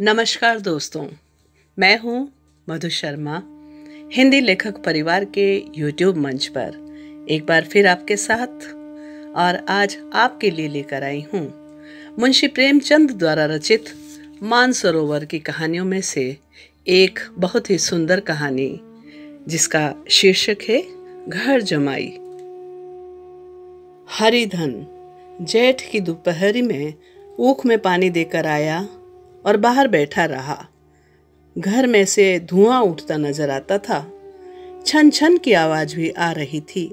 नमस्कार दोस्तों, मैं हूँ मधु शर्मा। हिंदी लेखक परिवार के YouTube मंच पर एक बार फिर आपके साथ, और आज आपके लिए लेकर आई हूँ मुंशी प्रेमचंद द्वारा रचित मानसरोवर की कहानियों में से एक बहुत ही सुंदर कहानी, जिसका शीर्षक है घर जमाई। हरिधन जेठ की दोपहरी में ऊख में पानी देकर आया और बाहर बैठा रहा। घर में से धुआं उठता नजर आता था। छन छन की आवाज भी आ रही थी।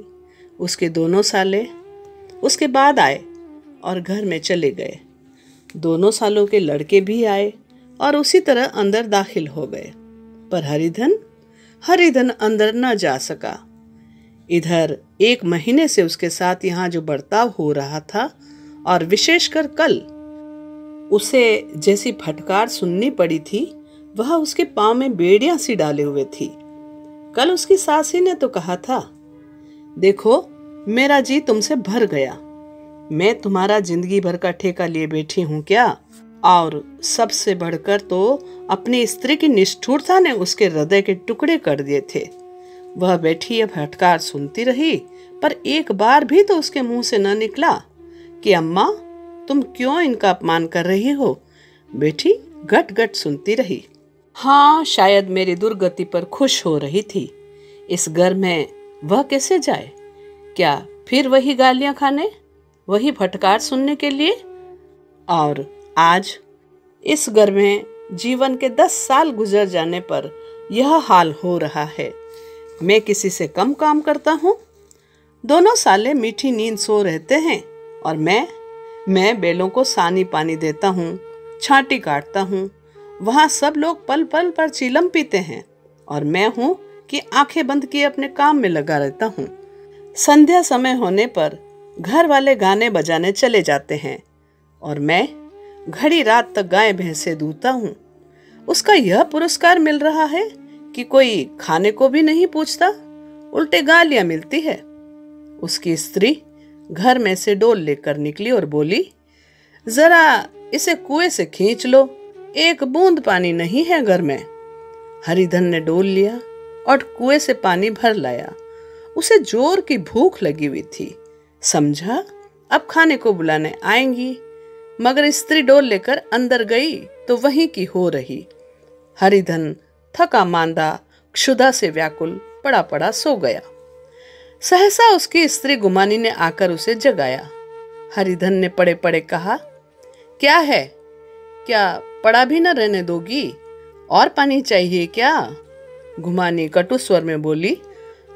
उसके दोनों साले उसके बाद आए और घर में चले गए। दोनों सालों के लड़के भी आए और उसी तरह अंदर दाखिल हो गए, पर हरिधन अंदर न जा सका। इधर 1 महीने से उसके साथ यहाँ जो बर्ताव हो रहा था, और विशेषकर कल उसे जैसी फटकार सुननी पड़ी थी, वह उसके पांव में बेड़ियां सी डाले हुए थी। कल उसकी सासी ने तो कहा था, देखो मेरा जी तुमसे भर गया, मैं तुम्हारा जिंदगी भर का ठेका लिए बैठी हूं क्या? और सबसे बढ़कर तो अपनी स्त्री की निष्ठुरता ने उसके हृदय के टुकड़े कर दिए थे। वह बैठी यह फटकार सुनती रही, पर एक बार भी तो उसके मुंह से न निकला कि अम्मा तुम क्यों इनका अपमान कर रही हो। बेटी गट गट सुनती रही। हाँ, शायद मेरी दुर्गति पर खुश हो रही थी। इस घर में वह कैसे जाए? क्या फिर वही गालियां खाने, वही फटकार सुनने के लिए? और आज इस घर में जीवन के 10 साल गुजर जाने पर यह हाल हो रहा है। मैं किसी से कम काम करता हूँ? दोनों साले मीठी नींद सो रहते हैं, और मैं बेलों को सानी पानी देता हूँ, छांटी काटता हूँ। वहाँ सब लोग पल पल पर चीलम पीते हैं, और मैं हूँ कि आंखें बंद किए अपने काम में लगा रहता हूँ। संध्या समय होने पर घर वाले गाने बजाने चले जाते हैं, और मैं घड़ी रात तक गाय भैंसे दूता हूँ। उसका यह पुरस्कार मिल रहा है कि कोई खाने को भी नहीं पूछता, उल्टे गालियां मिलती है। उसकी स्त्री घर में से डोल लेकर निकली और बोली, जरा इसे कुएं से खींच लो, एक बूंद पानी नहीं है घर में। हरिधन ने डोल लिया और कुएं से पानी भर लाया। उसे जोर की भूख लगी हुई थी। समझा अब खाने को बुलाने आएंगी, मगर स्त्री डोल लेकर अंदर गई तो वहीं की हो रही। हरिधन थका मांदा क्षुधा से व्याकुल पड़ा पड़ा सो गया। सहसा उसकी स्त्री गुमानी ने आकर उसे जगाया। हरिधन ने पड़े पड़े कहा, क्या है? क्या पड़ा भी न रहने दोगी? और पानी चाहिए क्या? गुमानी कटु स्वर में बोली,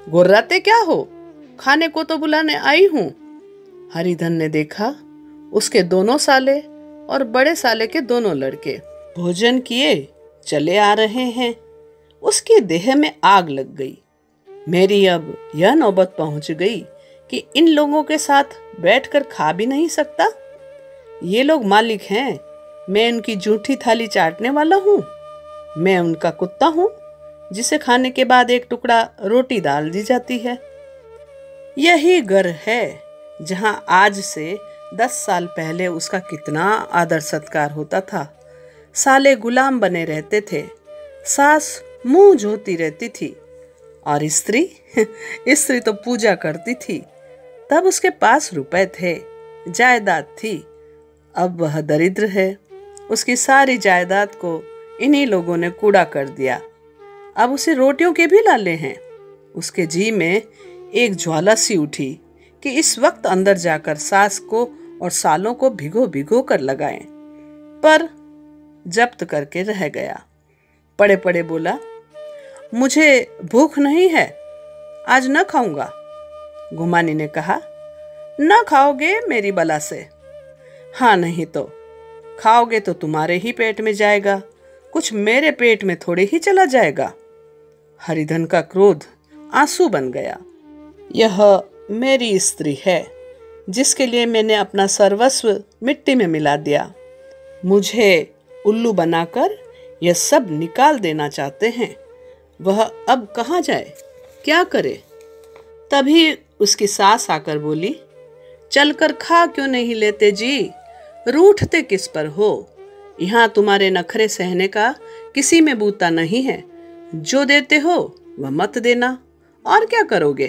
गुर्राते क्या हो? खाने को तो बुलाने आई हूं। हरिधन ने देखा उसके दोनों साले और बड़े साले के दोनों लड़के भोजन किए चले आ रहे हैं। उसकी देह में आग लग गई। मेरी अब यह नौबत पहुंच गई कि इन लोगों के साथ बैठकर खा भी नहीं सकता। ये लोग मालिक हैं, मैं उनकी जूठी थाली चाटने वाला हूँ। मैं उनका कुत्ता हूँ जिसे खाने के बाद एक टुकड़ा रोटी डाल दी जाती है। यही घर है जहाँ आज से 10 साल पहले उसका कितना आदर सत्कार होता था। साले गुलाम बने रहते थे, सास मुंह जोती रहती थी, और स्त्री तो पूजा करती थी। तब उसके पास रुपए थे, जायदाद थी। अब वह दरिद्र है। उसकी सारी जायदाद को इन्हीं लोगों ने कूड़ा कर दिया। अब उसे रोटियों के भी लाले हैं। उसके जी में एक ज्वाला सी उठी कि इस वक्त अंदर जाकर सास को और सालों को भिगो भिगो कर लगाएं, पर जब्त करके रह गया। पड़े पड़े बोला, मुझे भूख नहीं है, आज न खाऊंगा। गुमानी ने कहा, न खाओगे मेरी बला से? हाँ, नहीं तो खाओगे तो तुम्हारे ही पेट में जाएगा, कुछ मेरे पेट में थोड़े ही चला जाएगा। हरिधन का क्रोध आंसू बन गया। यह मेरी स्त्री है जिसके लिए मैंने अपना सर्वस्व मिट्टी में मिला दिया। मुझे उल्लू बनाकर यह सब निकाल देना चाहते हैं। वह अब कहाँ जाए, क्या करे? तभी उसकी सास आकर बोली, चलकर खा क्यों नहीं लेते जी? रूठते किस पर हो? यहाँ तुम्हारे नखरे सहने का किसी में बूता नहीं है। जो देते हो वह मत देना, और क्या करोगे?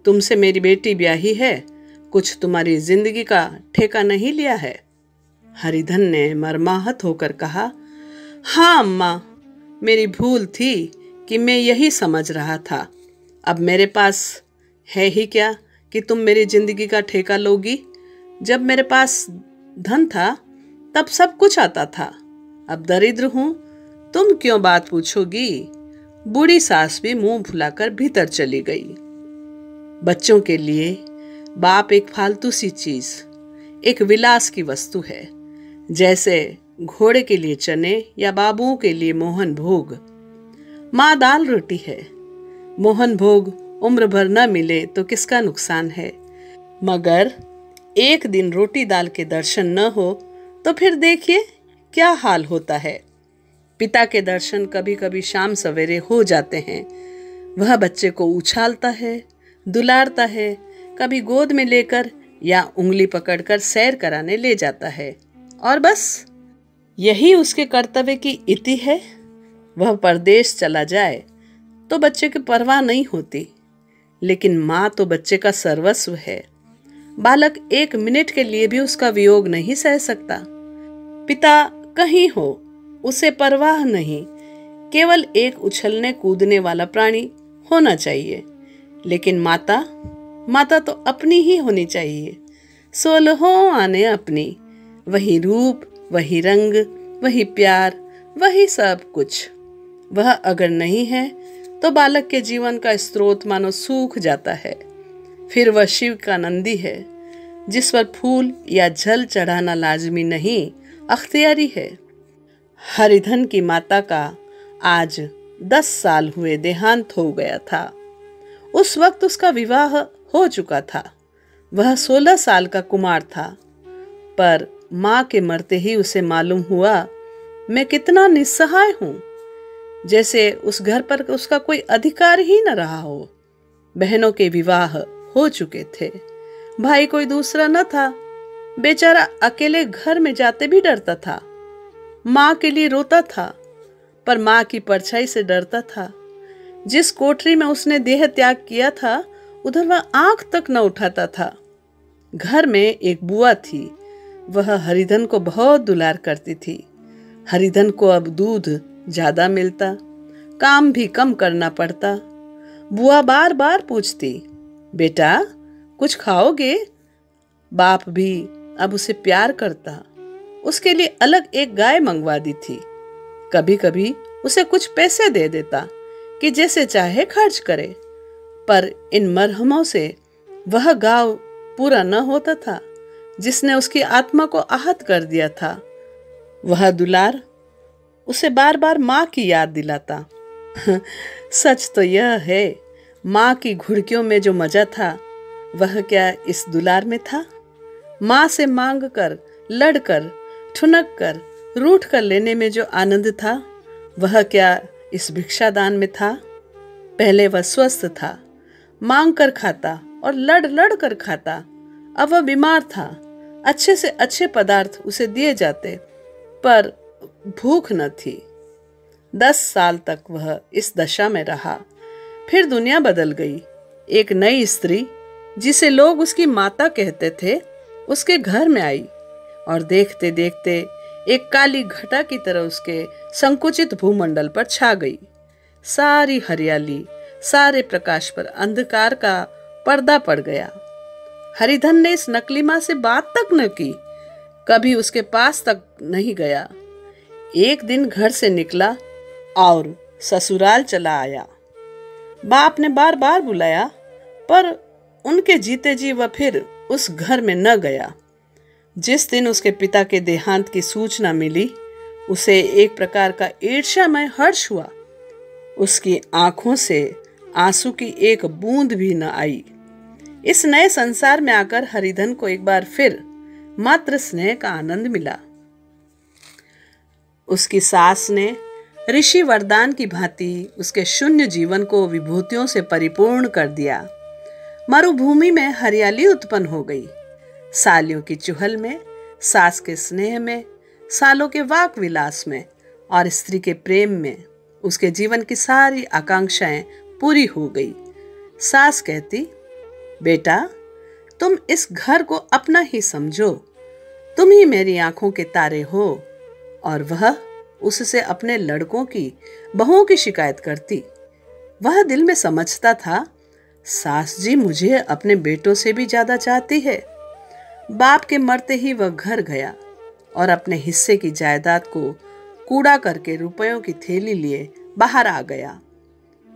तुमसे मेरी बेटी ब्याही है, कुछ तुम्हारी जिंदगी का ठेका नहीं लिया है। हरिधन ने मर्माहत होकर कहा, हाँ अम्मा, मेरी भूल थी कि मैं यही समझ रहा था। अब मेरे पास है ही क्या कि तुम मेरी जिंदगी का ठेका लोगी। जब मेरे पास धन था तब सब कुछ आता था, अब दरिद्र हूं, तुम क्यों बात पूछोगी? बूढ़ी सास भी मुंह फुलाकर भीतर चली गई। बच्चों के लिए बाप एक फालतू सी चीज, एक विलास की वस्तु है, जैसे घोड़े के लिए चने या बाबुओं के लिए मोहन भोग। माँ दाल रोटी है, मोहन भोग उम्र भर न मिले तो किसका नुकसान है। मगर एक दिन रोटी दाल के दर्शन न हो तो फिर देखिए क्या हाल होता है। पिता के दर्शन कभी कभी शाम सवेरे हो जाते हैं। वह बच्चे को उछालता है, दुलारता है, कभी गोद में लेकर या उंगली पकड़कर सैर कराने ले जाता है, और बस यही उसके कर्तव्य की इति है। वह परदेश चला जाए तो बच्चे की परवाह नहीं होती, लेकिन माँ तो बच्चे का सर्वस्व है। बालक एक मिनट के लिए भी उसका वियोग नहीं सह सकता। पिता कहीं हो, उसे परवाह नहीं, केवल एक उछलने कूदने वाला प्राणी होना चाहिए। लेकिन माता तो अपनी ही होनी चाहिए, 16 आने अपनी। वही रूप, वही रंग, वही प्यार, वही सब कुछ। वह अगर नहीं है तो बालक के जीवन का स्रोत मानो सूख जाता है। फिर वह शिव का नंदी है, जिस पर फूल या जल चढ़ाना लाजमी नहीं, अख्तियारी है। हरिधन की माता का आज 10 साल हुए देहांत हो गया था। उस वक्त उसका विवाह हो चुका था। वह 16 साल का कुमार था, पर माँ के मरते ही उसे मालूम हुआ मैं कितना निस्सहाय हूँ, जैसे उस घर पर उसका कोई अधिकार ही न रहा हो। बहनों के विवाह हो चुके थे, भाई कोई दूसरा न था। बेचारा अकेले घर में जाते भी डरता था। माँ के लिए रोता था, पर माँ की परछाई से डरता था। जिस कोठरी में उसने देह त्याग किया था, उधर वह आंख तक न उठाता था। घर में एक बुआ थी, वह हरिधन को बहुत दुलार करती थी। हरिधन को अब दूध ज्यादा मिलता, काम भी कम करना पड़ता। बुआ बार बार पूछती, बेटा कुछ खाओगे? बाप भी अब उसे प्यार करता, उसके लिए अलग एक गाय मंगवा दी थी। कभी कभी उसे कुछ पैसे दे देता कि जैसे चाहे खर्च करे, पर इन मरहमों से वह गांव पूरा न होता था जिसने उसकी आत्मा को आहत कर दिया था। वह दुलार उसे बार बार माँ की याद दिलाता। सच तो यह है, माँ की घुड़कियों में जो मजा था वह क्या इस दुलार में था? माँ से मांग कर, लड़कर, ठुनक कर, रूठ कर लेने में जो आनंद था वह क्या इस भिक्षादान में था? पहले वह स्वस्थ था, मांग कर खाता और लड़ लड़ कर खाता। अब वह बीमार था, अच्छे से अच्छे पदार्थ उसे दिए जाते, पर भूख न थी। 10 साल तक वह इस दशा में रहा। फिर दुनिया बदल गई। एक नई स्त्री, जिसे लोग उसकी माता कहते थे, उसके घर में आई और देखते देखते एक काली घटा की तरह उसके संकुचित भूमंडल पर छा गई। सारी हरियाली, सारे प्रकाश पर अंधकार का पर्दा पड़ गया। हरिधन ने इस नकली माँ से बात तक न की, कभी उसके पास तक नहीं गया। एक दिन घर से निकला और ससुराल चला आया। बाप ने बार बार बुलाया, पर उनके जीते जी वह फिर उस घर में न गया। जिस दिन उसके पिता के देहांत की सूचना मिली, उसे एक प्रकार का ईर्ष्यामय हर्ष हुआ। उसकी आंखों से आंसू की एक बूंद भी न आई। इस नए संसार में आकर हरिधन को एक बार फिर मातृ स्नेह का आनंद मिला। उसकी सास ने ऋषि वरदान की भांति उसके शून्य जीवन को विभूतियों से परिपूर्ण कर दिया। मरुभूमि में हरियाली उत्पन्न हो गई। सालियों की चुहल में, सास के स्नेह में, सालों के वाक विलास में और स्त्री के प्रेम में उसके जीवन की सारी आकांक्षाएं पूरी हो गई। सास कहती, बेटा तुम इस घर को अपना ही समझो, तुम ही मेरी आंखों के तारे हो। और वह उससे अपने लड़कों की बहुओं की शिकायत करती। वह दिल में समझता था, सास जी मुझे अपने बेटों से भी ज्यादा चाहती है। बाप के मरते ही वह घर गया और अपने हिस्से की जायदाद को कूड़ा करके रुपयों की थैली लिए बाहर आ गया।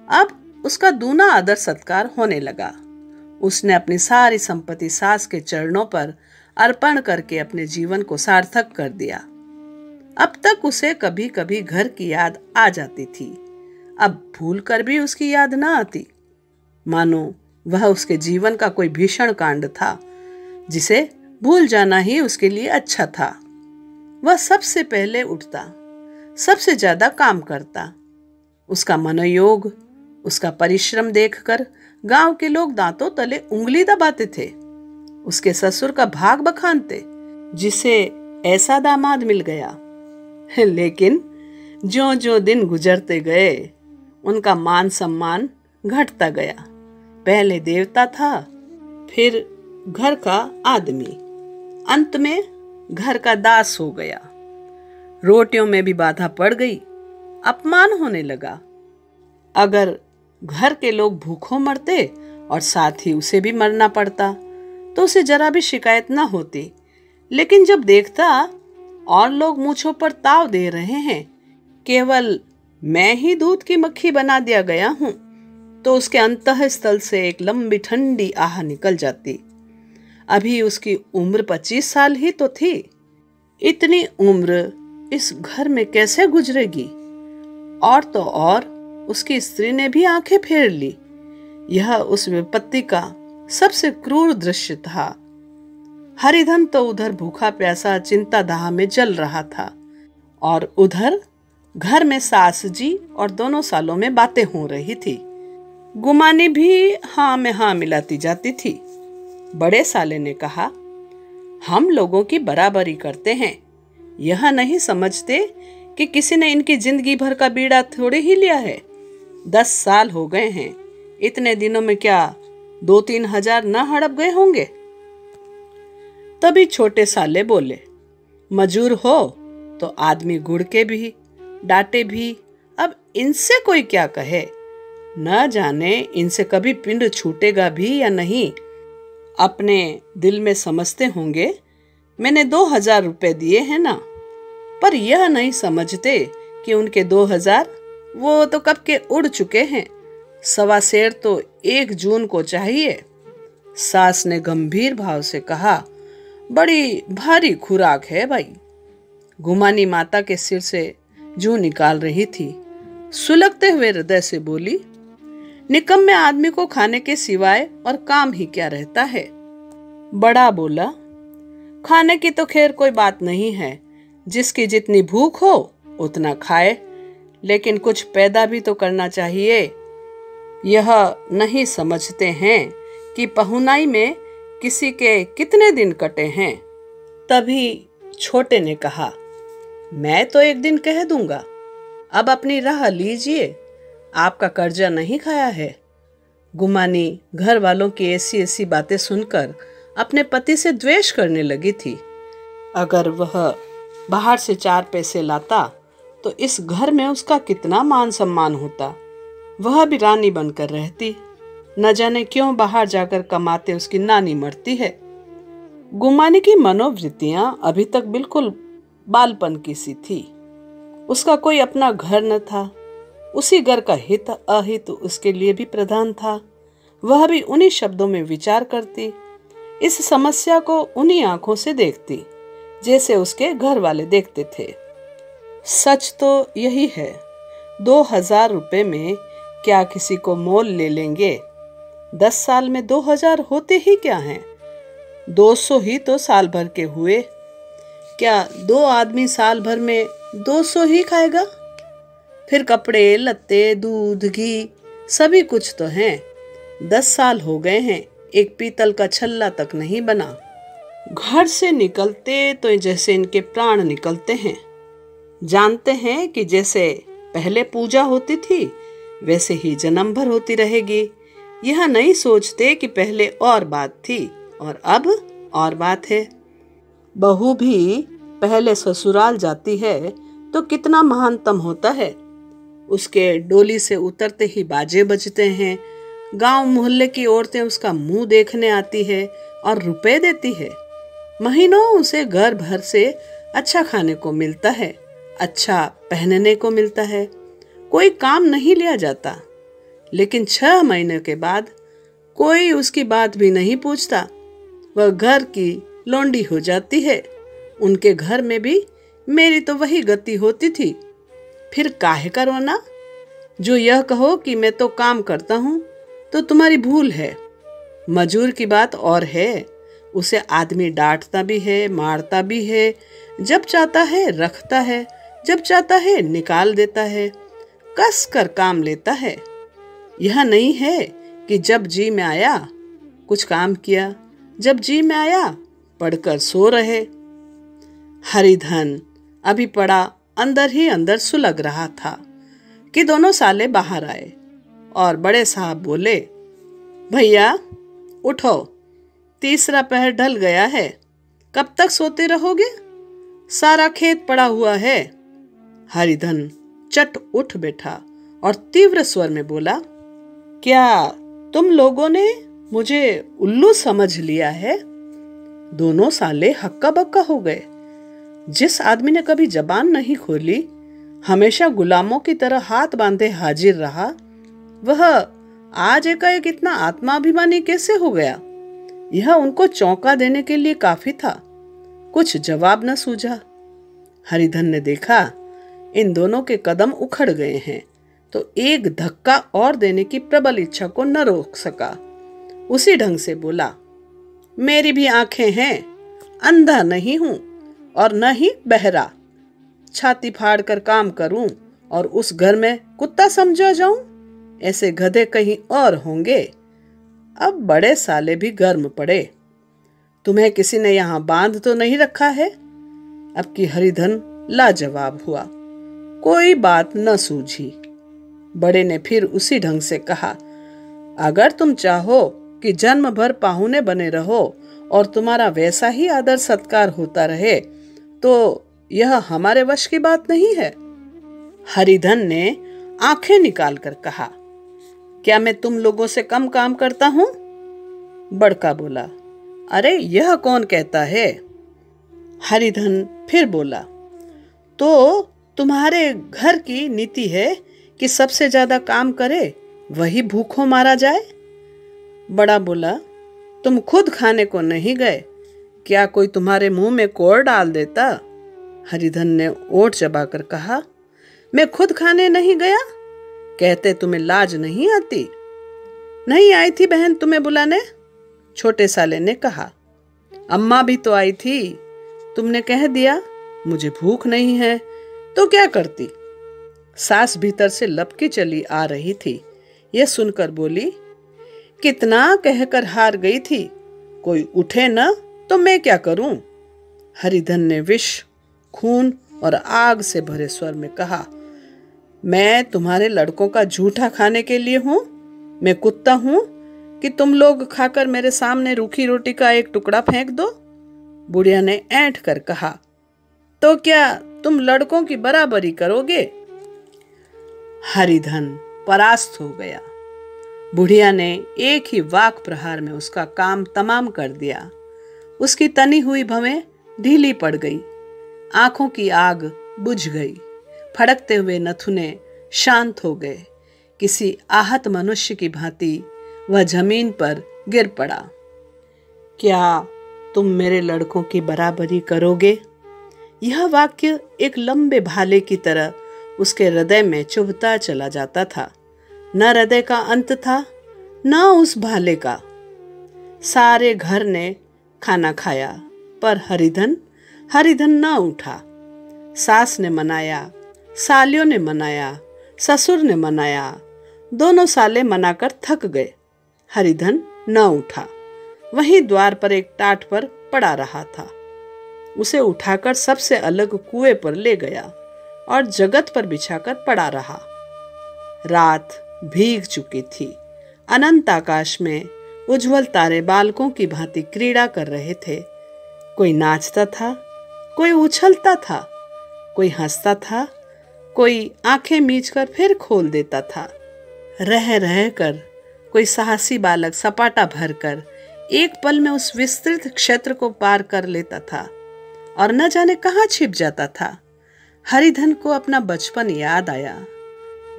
अब उसका दूना आदर सत्कार होने लगा। उसने अपनी सारी संपत्ति सास के चरणों पर अर्पण करके अपने जीवन को सार्थक कर दिया। अब तक उसे कभी कभी घर की याद आ जाती थी, अब भूल कर भी उसकी याद न आती, मानो वह उसके जीवन का कोई भीषण कांड था जिसे भूल जाना ही उसके लिए अच्छा था। वह सबसे पहले उठता, सबसे ज्यादा काम करता। उसका मनोयोग, उसका परिश्रम देखकर गांव के लोग दांतों तले उंगली दबाते थे। उसके ससुर का भाग बखानते, जिसे ऐसा दामाद मिल गया। लेकिन जो जो दिन गुजरते गए उनका मान सम्मान घटता गया। पहले देवता था, फिर घर का आदमी, अंत में घर का दास हो गया। रोटियों में भी बाधा पड़ गई, अपमान होने लगा। अगर घर के लोग भूखों मरते और साथ ही उसे भी मरना पड़ता तो उसे जरा भी शिकायत न होती। लेकिन जब देखता और लोग मूंछों पर ताव दे रहे हैं, केवल मैं ही दूध की मक्खी बना दिया गया हूं, तो उसके अंतःस्थल से एक लंबी ठंडी आह निकल जाती। अभी उसकी उम्र 25 साल ही तो थी। इतनी उम्र इस घर में कैसे गुजरेगी? और तो और उसकी स्त्री ने भी आंखें फेर ली। यह उस विपत्ति का सबसे क्रूर दृश्य था। हरिधन तो उधर भूखा प्यासा चिंता दाह में जल रहा था, और उधर घर में सास जी और दोनों सालों में बातें हो रही थी। गुमानी भी हाँ में हाँ मिलाती जाती थी। बड़े साले ने कहा, हम लोगों की बराबरी करते हैं, यह नहीं समझते कि किसी ने इनकी जिंदगी भर का बीड़ा थोड़े ही लिया है। 10 साल हो गए हैं, इतने दिनों में क्या 2-3 हजार न हड़प गए होंगे? तभी छोटे साले बोले, मजूर हो तो आदमी गुड़के भी, डांटे भी, अब इनसे कोई क्या कहे। न जाने इनसे कभी पिंड छूटेगा भी या नहीं। अपने दिल में समझते होंगे मैंने 2000 रुपए दिए हैं ना, पर यह नहीं समझते कि उनके 2000 वो तो कब के उड़ चुके हैं। 1.25 सेर तो 1 जून को चाहिए। सास ने गंभीर भाव से कहा, बड़ी भारी खुराक है भाई। गुमानी माता के सिर से जूं निकाल रही थी, सुलगते हुए हृदय से बोली, निकम्मे आदमी को खाने के सिवाय और काम ही क्या रहता है। बड़ा बोला, खाने की तो खैर कोई बात नहीं है, जिसकी जितनी भूख हो उतना खाए, लेकिन कुछ पैदा भी तो करना चाहिए। यह नहीं समझते हैं कि पहुनाई में किसी के कितने दिन कटे हैं। तभी छोटे ने कहा, मैं तो एक दिन कह दूंगा, अब अपनी राह लीजिए, आपका कर्जा नहीं खाया है। गुमानी घर वालों की ऐसी ऐसी बातें सुनकर अपने पति से द्वेष करने लगी थी। अगर वह बाहर से 4 पैसे लाता तो इस घर में उसका कितना मान सम्मान होता। वह भी रानी बनकर रहती। न जाने क्यों बाहर जाकर कमाते उसकी नानी मरती है। गुमानी की मनोवृत्तियां अभी तक बिल्कुल बालपन की सी थी। उसका कोई अपना घर न था। उसी घर का हित अहित उसके लिए भी प्रधान था। वह भी उन्हीं शब्दों में विचार करती, इस समस्या को उन्हीं आंखों से देखती जैसे उसके घर वाले देखते थे। सच तो यही है, 2000 रुपए में क्या किसी को मोल ले लेंगे? 10 साल में 2000 होते ही क्या हैं? 200 ही तो साल भर के हुए। क्या 2 आदमी साल भर में 200 ही खाएगा? फिर कपड़े लत्ते, दूध, घी सभी कुछ तो हैं। 10 साल हो गए हैं, एक पीतल का छल्ला तक नहीं बना। घर से निकलते तो जैसे इनके प्राण निकलते हैं। जानते हैं कि जैसे पहले पूजा होती थी वैसे ही जन्म भर होती रहेगी। यह नहीं सोचते कि पहले और बात थी और अब और बात है। बहू भी पहले ससुराल जाती है तो कितना महानतम होता है। उसके डोली से उतरते ही बाजे बजते हैं। गांव मोहल्ले की औरतें उसका मुंह देखने आती है और रुपए देती है। महीनों उसे घर भर से अच्छा खाने को मिलता है, अच्छा पहनने को मिलता है। कोई काम नहीं लिया जाता। लेकिन 6 महीने के बाद कोई उसकी बात भी नहीं पूछता। वह घर की लौंडी हो जाती है। उनके घर में भी मेरी तो वही गति होती थी। फिर काहे का रोना? जो यह कहो कि मैं तो काम करता हूँ तो तुम्हारी भूल है। मजूर की बात और है। उसे आदमी डांटता भी है, मारता भी है। जब चाहता है रखता है, जब चाहता है निकाल देता है, कस कर काम लेता है। यह नहीं है कि जब जी में आया कुछ काम किया, जब जी में आया पढ़कर सो रहे। हरिधन अभी पड़ा अंदर ही अंदर सुलग रहा था कि दोनों साले बाहर आए और बड़े साहब बोले, भैया उठो, तीसरा पहर ढल गया है, कब तक सोते रहोगे? सारा खेत पड़ा हुआ है। हरिधन चट उठ बैठा और तीव्र स्वर में बोला, क्या तुम लोगों ने मुझे उल्लू समझ लिया है? दोनों साले हक्का बक्का हो गए। जिस आदमी ने कभी जबान नहीं खोली, हमेशा गुलामों की तरह हाथ बांधे हाजिर रहा, वह आज एकाएक इतना आत्माभिमानी कैसे हो गया? यह उनको चौंका देने के लिए काफी था। कुछ जवाब न सूझा। हरिधन ने देखा इन दोनों के कदम उखड़ गए हैं तो एक धक्का और देने की प्रबल इच्छा को न रोक सका। उसी ढंग से बोला, मेरी भी आंखें हैं, अंधा नहीं हूं और न ही बहरा। छाती फाड़ कर काम करूं और उस घर में कुत्ता समझा जाऊं? ऐसे गधे कहीं और होंगे। अब बड़े साले भी गर्म पड़े। तुम्हें किसी ने यहां बांध तो नहीं रखा है? अब की हरिधन लाजवाब हुआ। कोई बात न सूझी। बड़े ने फिर उसी ढंग से कहा, अगर तुम चाहो कि जन्म भर पाहुने बने रहो और तुम्हारा वैसा ही आदर सत्कार होता रहे तो यह हमारे वश की बात नहीं है। हरिधन ने आंखें निकाल कर कहा, क्या मैं तुम लोगों से कम काम करता हूं? बड़का बोला, अरे यह कौन कहता है? हरिधन फिर बोला, तो तुम्हारे घर की नीति है कि सबसे ज्यादा काम करे वही भूखों मारा जाए। बड़ा बोला, तुम खुद खाने को नहीं गए, क्या कोई तुम्हारे मुंह में कोर डाल देता? हरिधन ने ओठ चबाकर कहा, मैं खुद खाने नहीं गया? कहते तुम्हें लाज नहीं आती? नहीं आई थी बहन तुम्हें बुलाने? छोटे साले ने कहा, अम्मा भी तो आई थी, तुमने कह दिया मुझे भूख नहीं है तो क्या करती? सास भीतर से लपकी चली आ रही थी। यह सुनकर बोली, कितना कहकर हार गई थी, कोई उठे न तो मैं क्या करूं? हरिधन ने विष, खून और आग से भरे स्वर में कहा, मैं तुम्हारे लड़कों का झूठा खाने के लिए हूं? मैं कुत्ता हूं कि तुम लोग खाकर मेरे सामने रूखी रोटी का एक टुकड़ा फेंक दो? बुढ़िया ने ऐंठ कर कहा, तो क्या तुम लड़कों की बराबरी करोगे? हरिधन परास्त हो गया। बुढ़िया ने एक ही वाक प्रहार में उसका काम तमाम कर दिया। उसकी तनी हुई भवें ढीली पड़ गई, आंखों की आग बुझ गई, फड़कते हुए नथुने शांत हो गए। किसी आहत मनुष्य की भांति वह जमीन पर गिर पड़ा। क्या तुम मेरे लड़कों की बराबरी करोगे? यह वाक्य एक लंबे भाले की तरह उसके हृदय में चुभता चला जाता था। न हृदय का अंत था, न उस भाले का। सारे घर ने खाना खाया पर हरिधन न उठा। सास ने मनाया, सालियों ने मनाया, ससुर ने मनाया, दोनों साले मनाकर थक गए। हरिधन न उठा। वहीं द्वार पर एक टाट पर पड़ा रहा था। उसे उठाकर सबसे अलग कुएं पर ले गया और जगत पर बिछाकर पड़ा रहा। रात भीग चुकी थी। अनंत आकाश में उज्जवल तारे बालकों की भांति क्रीड़ा कर रहे थे। कोई नाचता था, कोई उछलता था, कोई हंसता था, कोई आंखें मीचकर फिर खोल देता था। रह रह कर कोई साहसी बालक सपाटा भरकर एक पल में उस विस्तृत क्षेत्र को पार कर लेता था और न जाने कहाँ छिप जाता था। हरिधन को अपना बचपन याद आया,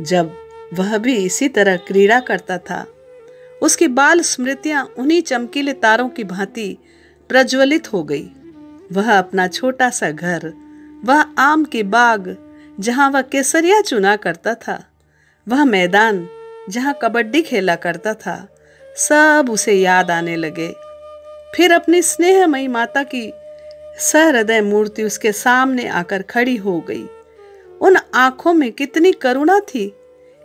जब वह भी इसी तरह क्रीड़ा करता था। उसकी बाल स्मृतियां उन्हीं चमकीले तारों की भांति प्रज्वलित हो गई। वह अपना छोटा सा घर, वह आम के बाग जहां वह केसरिया चुना करता था, वह मैदान जहां कबड्डी खेला करता था, सब उसे याद आने लगे। फिर अपनी स्नेहमयी माता की सहृदय मूर्ति उसके सामने आकर खड़ी हो गई। उन आंखों में कितनी करुणा थी,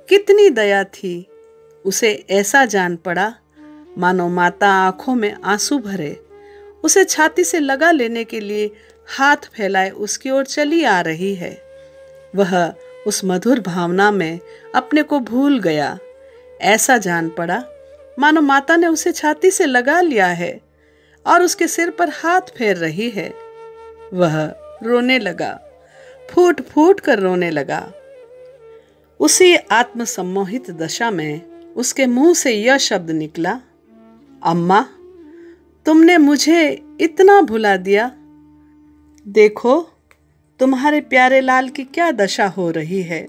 कितनी दया थी। उसे ऐसा जान पड़ा मानो माता आंखों में आंसू भरे उसे छाती से लगा लेने के लिए हाथ फैलाए उसकी ओर चली आ रही है। वह उस मधुर भावना में अपने को भूल गया। ऐसा जान पड़ा मानो माता ने उसे छाती से लगा लिया है और उसके सिर पर हाथ फेर रही है। वह रोने लगा, फूट फूट कर रोने लगा। उसी आत्मसम्मोहित दशा में उसके मुंह से यह शब्द निकला, अम्मा, तुमने मुझे इतना भुला दिया। देखो तुम्हारे प्यारे लाल की क्या दशा हो रही है।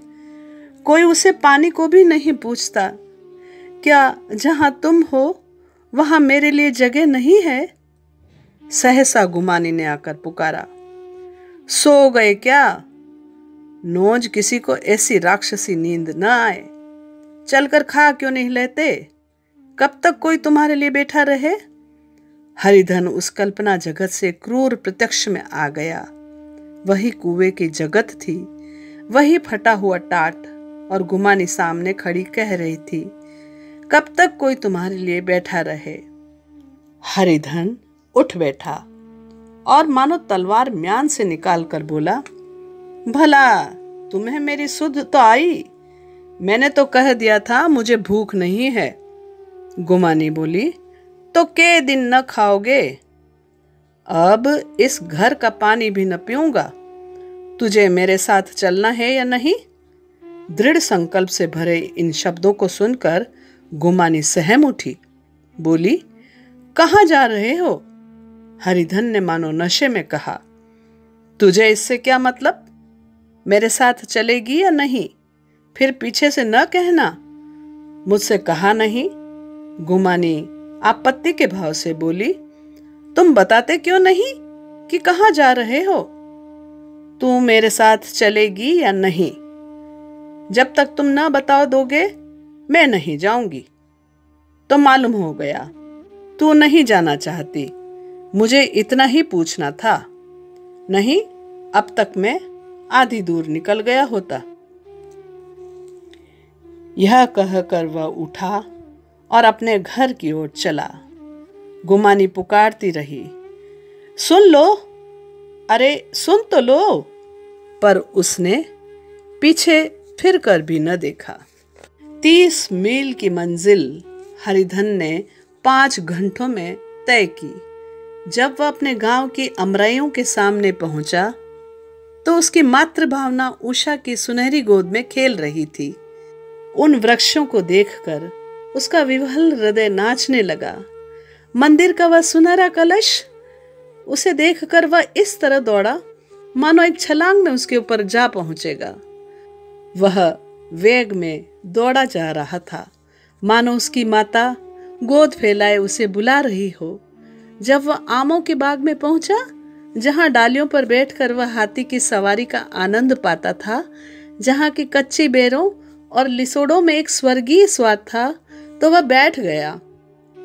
कोई उसे पानी को भी नहीं पूछता। क्या जहां तुम हो वहां मेरे लिए जगह नहीं है? सहसा गुमानी ने आकर पुकारा। सो गए क्या? नोज किसी को ऐसी राक्षसी नींद न आए। चलकर खा क्यों नहीं लेते? कब तक कोई तुम्हारे लिए बैठा रहे? हरिधन उस कल्पना जगत से क्रूर प्रत्यक्ष में आ गया। वही कुएं की जगत थी, वही फटा हुआ टाट, और गुमानी सामने खड़ी कह रही थी, कब तक कोई तुम्हारे लिए बैठा रहे। हरिधन उठ बैठा और मानो तलवार म्यान से निकाल कर बोला, भला तुम्हें मेरी सुध तो आई? मैंने तो कह दिया था मुझे भूख नहीं है। गुमानी बोली, तो के दिन न खाओगे? अब इस घर का पानी भी न पीऊंगा। तुझे मेरे साथ चलना है या नहीं? दृढ़ संकल्प से भरे इन शब्दों को सुनकर गुमानी सहम उठी। बोली, कहाँ जा रहे हो? हरिधन ने मानो नशे में कहा, तुझे इससे क्या मतलब? मेरे साथ चलेगी या नहीं? फिर पीछे से न कहना मुझसे कहा नहीं। गुमानी आपत्ति के भाव से बोली, तुम बताते क्यों नहीं कि कहाँ जा रहे हो? तू मेरे साथ चलेगी या नहीं? जब तक तुम न बता दोगे मैं नहीं जाऊंगी। तो मालूम हो गया तू नहीं जाना चाहती। मुझे इतना ही पूछना था, नहीं अब तक मैं आधी दूर निकल गया होता। यह कहकर वह उठा और अपने घर की ओर चला। गुमानी पुकारती रही, सुन लो, अरे सुन तो लो। पर उसने पीछे फिर कर भी न देखा। 30 मील की मंजिल हरिधन ने 5 घंटों में तय की। जब वह अपने गांव की अमराइयों के सामने पहुंचा तो उसकी मातृभावना उषा की सुनहरी गोद में खेल रही थी। उन वृक्षों को देखकर उसका विह्वल हृदय नाचने लगा। मंदिर का वह सुनहरा कलश, उसे देखकर वह इस तरह दौड़ा मानो एक छलांग में उसके ऊपर जा पहुंचेगा। वह वेग में दौड़ा जा रहा था, मानो उसकी माता गोद फैलाए उसे बुला रही हो। जब वह आमों के बाग में पहुंचा, जहां डालियों पर बैठकर वह हाथी की सवारी का आनंद पाता था, जहां की कच्ची बेरों और लिसोड़ों में एक स्वर्गीय स्वाद था, तो वह बैठ गया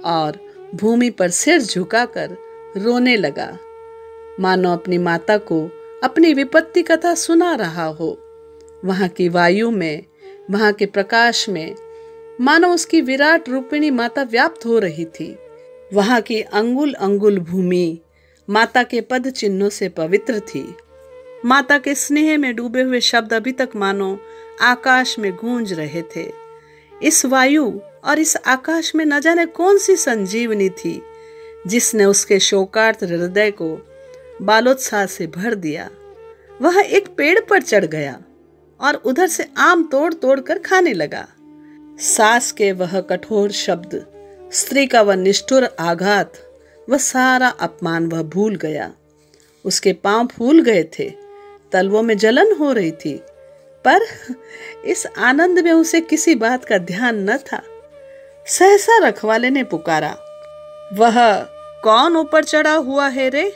और भूमि पर सिर झुकाकर रोने लगा, मानो अपनी माता को अपनी विपत्ति कथा सुना रहा हो। वहां की वायु में, वहां के प्रकाश में मानो उसकी विराट रूपिणी माता व्याप्त हो रही थी। वहां की अंगुल अंगुल भूमि माता के पद चिन्हों से पवित्र थी। माता के स्नेह में डूबे हुए शब्द अभी तक मानो आकाश में गूंज रहे थे। इस वायु और इस आकाश में न जाने कौन सी संजीवनी थी जिसने उसके शोकार्त हृदय को बालोत्साह से भर दिया। वह एक पेड़ पर चढ़ गया और उधर से आम तोड़ तोड़ कर खाने लगा। सास के वह कठोर शब्द, स्त्री का वह निष्ठुर आघात, वह सारा अपमान वह भूल गया। उसके पांव फूल गए थे, तलवों में जलन हो रही थी, पर इस आनंद में उसे किसी बात का ध्यान न था। सहसा रखवाले ने पुकारा, वह कौन ऊपर चढ़ा हुआ है रे?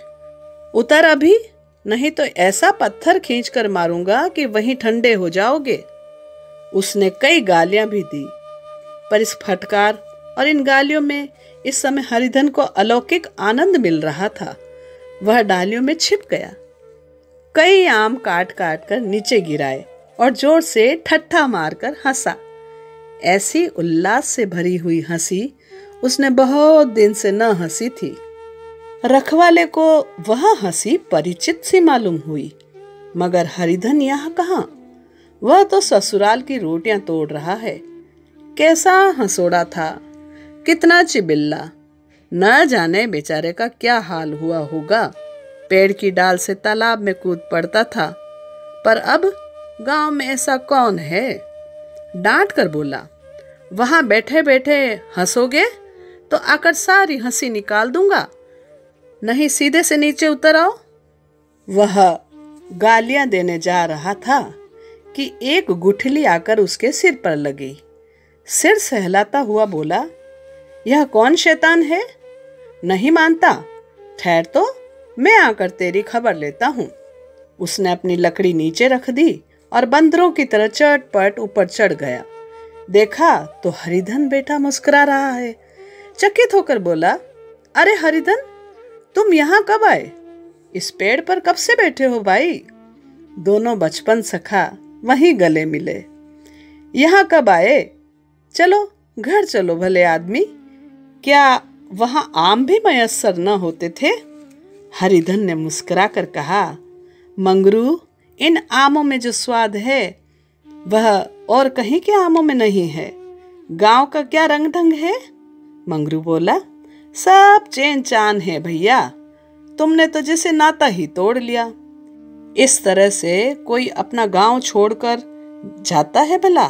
उतर अभी, नहीं तो ऐसा पत्थर खींचकर मारूंगा कि वहीं ठंडे हो जाओगे। उसने कई गालियां भी दी, पर इस फटकार और इन गालियों में इस समय हरिधन को अलौकिक आनंद मिल रहा था। वह डालियों में छिप गया, कई आम काट काट कर नीचे गिराए और जोर से ठट्ठा मारकर हंसा। ऐसी उल्लास से भरी हुई हंसी उसने बहुत दिन से न हंसी थी। रखवाले को वह हंसी परिचित सी मालूम हुई, मगर हरिधन यहाँ कहाँ? वह तो ससुराल की रोटियां तोड़ रहा है। कैसा हंसोड़ा था, कितना चिबिल्ला, न जाने बेचारे का क्या हाल हुआ होगा। पेड़ की डाल से तालाब में कूद पड़ता था, पर अब गांव में ऐसा कौन है? डांट कर बोला, वहां बैठे बैठे हंसोगे तो आकर सारी हंसी निकाल दूंगा, नहीं सीधे से नीचे उतर आओ। वह गालियां देने जा रहा था कि एक गुठली आकर उसके सिर पर लगी। सिर सहलाता हुआ बोला, यह कौन शैतान है? नहीं मानता? ठहर तो मैं आकर तेरी खबर लेता हूं। उसने अपनी लकड़ी नीचे रख दी और बंदरों की तरह चटपट ऊपर चढ़ गया। देखा तो हरिधन बेटा मुस्कुरा रहा है। चकित होकर बोला, अरे हरिधन, तुम यहाँ कब आए? इस पेड़ पर कब से बैठे हो भाई? दोनों बचपन सखा वहीं गले मिले। यहाँ कब आए? चलो घर चलो भले आदमी। क्या वहां आम भी मयस्सर न होते थे? हरिधन ने मुस्कुरा कर कहा, मंगरू, इन आमों में जो स्वाद है वह और कहीं के आमों में नहीं है। गांव का क्या रंग ढंग है? मंगरू बोला, सब चैन चान है भैया, तुमने तो जैसे नाता ही तोड़ लिया। इस तरह से कोई अपना गांव छोड़कर जाता है भला?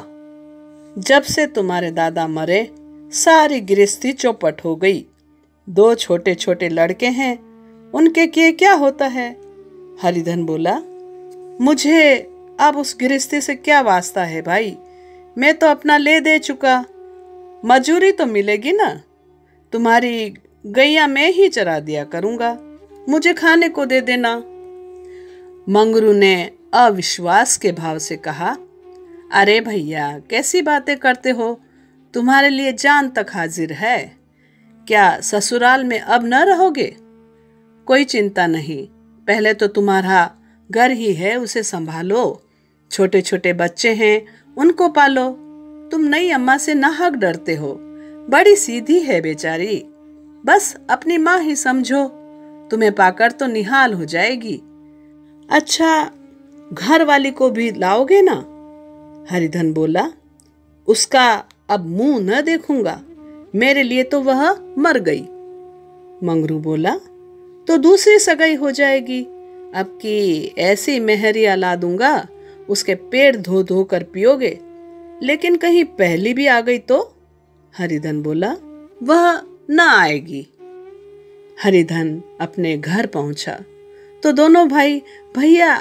जब से तुम्हारे दादा मरे सारी गृहस्थी चौपट हो गई। 2 छोटे छोटे लड़के हैं, उनके किए क्या होता है? हरिधन बोला, मुझे अब उस गृहस्थी से क्या वास्ता है भाई, मैं तो अपना ले दे चुका। मजूरी तो मिलेगी ना, तुम्हारी गैया मैं ही चरा दिया करूंगा, मुझे खाने को दे देना। मंगरू ने अविश्वास के भाव से कहा, अरे भैया कैसी बातें करते हो, तुम्हारे लिए जान तक हाजिर है। क्या ससुराल में अब न रहोगे? कोई चिंता नहीं, पहले तो तुम्हारा घर ही है, उसे संभालो। छोटे छोटे बच्चे हैं, उनको पालो। तुम नई अम्मा से नाहक डरते हो, बड़ी सीधी है बेचारी, बस अपनी माँ ही समझो, तुम्हें पाकर तो निहाल हो जाएगी। अच्छा, घर वाली को भी लाओगे ना? हरिधन बोला, उसका अब मुंह न देखूंगा, मेरे लिए तो वह मर गई। मंगरू बोला, तो दूसरी सगाई हो जाएगी, अब की ऐसी मेहरिया ला दूंगा, उसके पेट धो धो कर पियोगे। लेकिन कहीं पहली भी आ गई तो? हरिधन बोला, वह न आएगी। हरिधन अपने घर पहुंचा तो दोनों भाई भैया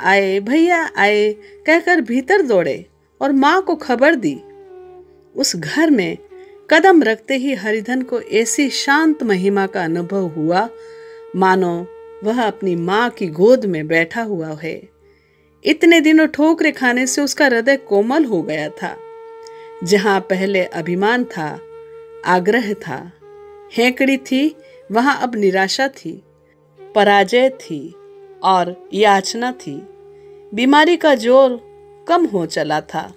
आए कहकर भीतर दौड़े और माँ को खबर दी। उस घर में कदम रखते ही हरिधन को ऐसी शांत महिमा का अनुभव हुआ मानो वह अपनी माँ की गोद में बैठा हुआ है। इतने दिनों ठोकरे खाने से उसका हृदय कोमल हो गया था। जहां पहले अभिमान था, आग्रह था, हेकड़ी थी, वहां अब निराशा थी, पराजय थी और याचना थी। बीमारी का जोर कम हो चला था,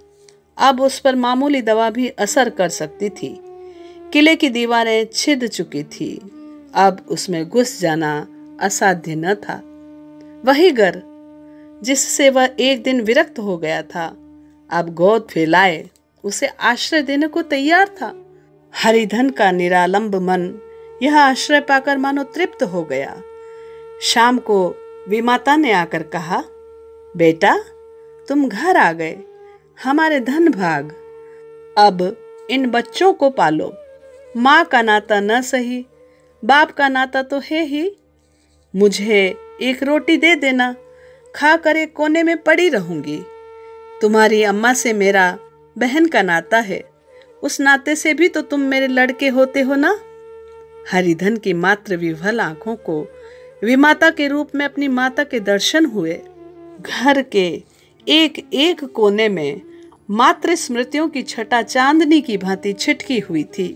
अब उस पर मामूली दवा भी असर कर सकती थी। किले की दीवारें छिद चुकी थी, अब उसमें घुस जाना असाध्य न था। वही घर जिससे वह एक दिन विरक्त हो गया था, अब गोद फैलाए उसे आश्रय देने को तैयार था। हरिधन का निरालंब मन यह आश्रय पाकर मानो तृप्त हो गया। शाम को विमाता ने आकर कहा, बेटा तुम घर आ गए, हमारे धन भाग। अब इन बच्चों को पालो। माँ का नाता न सही, बाप का नाता तो है ही। मुझे एक रोटी दे देना, खा कर एक कोने में पड़ी रहूंगी। तुम्हारी अम्मा से मेरा बहन का नाता है, उस नाते से भी तो तुम मेरे लड़के होते हो ना। हरिधन की मात्र विह्वल आंखों को विमाता के रूप में अपनी माता के दर्शन हुए। घर के एक एक कोने में मात्र स्मृतियों की छटा चांदनी की भांति छिटकी हुई थी।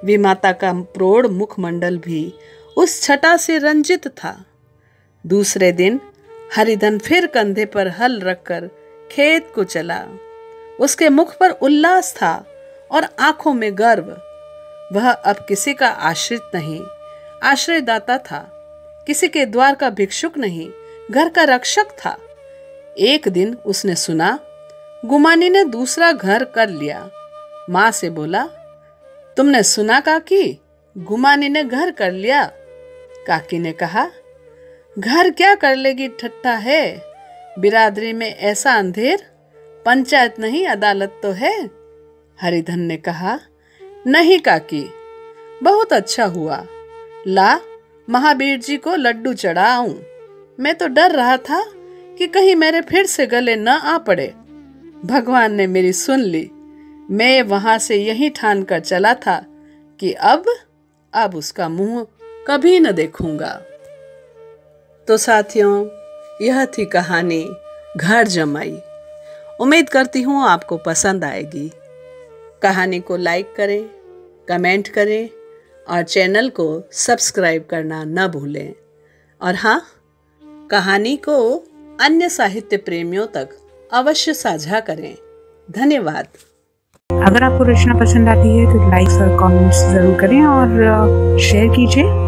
विमाता का प्रौढ़ मुखमंडल भी उस छटा से रंजित था। दूसरे दिन हरिधन फिर कंधे पर हल रखकर खेत को चला। उसके मुख पर उल्लास था और आंखों में गर्व। वह अब किसी का आश्रित नहीं, आश्रयदाता था। किसी के द्वार का भिक्षुक नहीं, घर का रक्षक था। एक दिन उसने सुना गुमानी ने दूसरा घर कर लिया। माँ से बोला, तुमने सुना काकी, गुमानी ने घर कर लिया। काकी ने कहा, घर क्या कर लेगी ठट्ठा है, बिरादरी में ऐसा अंधेर, पंचायत नहीं अदालत तो है। हरिधन ने कहा, नहीं काकी, बहुत अच्छा हुआ। ला महावीर जी को लड्डू चढ़ाऊं। मैं तो डर रहा था कि कहीं मेरे फिर से गले न आ पड़े। भगवान ने मेरी सुन ली। मैं वहां से यही ठान कर चला था कि अब उसका मुंह कभी न देखूंगा। तो साथियों, यह थी कहानी घर जमाई। उम्मीद करती हूँ आपको पसंद आएगी। कहानी को लाइक करें, कमेंट करें और चैनल को सब्सक्राइब करना न भूलें। और हाँ, कहानी को अन्य साहित्य प्रेमियों तक अवश्य साझा करें। धन्यवाद। अगर आपको रचना पसंद आती है तो लाइक और कमेंट्स जरूर करें और शेयर कीजिए।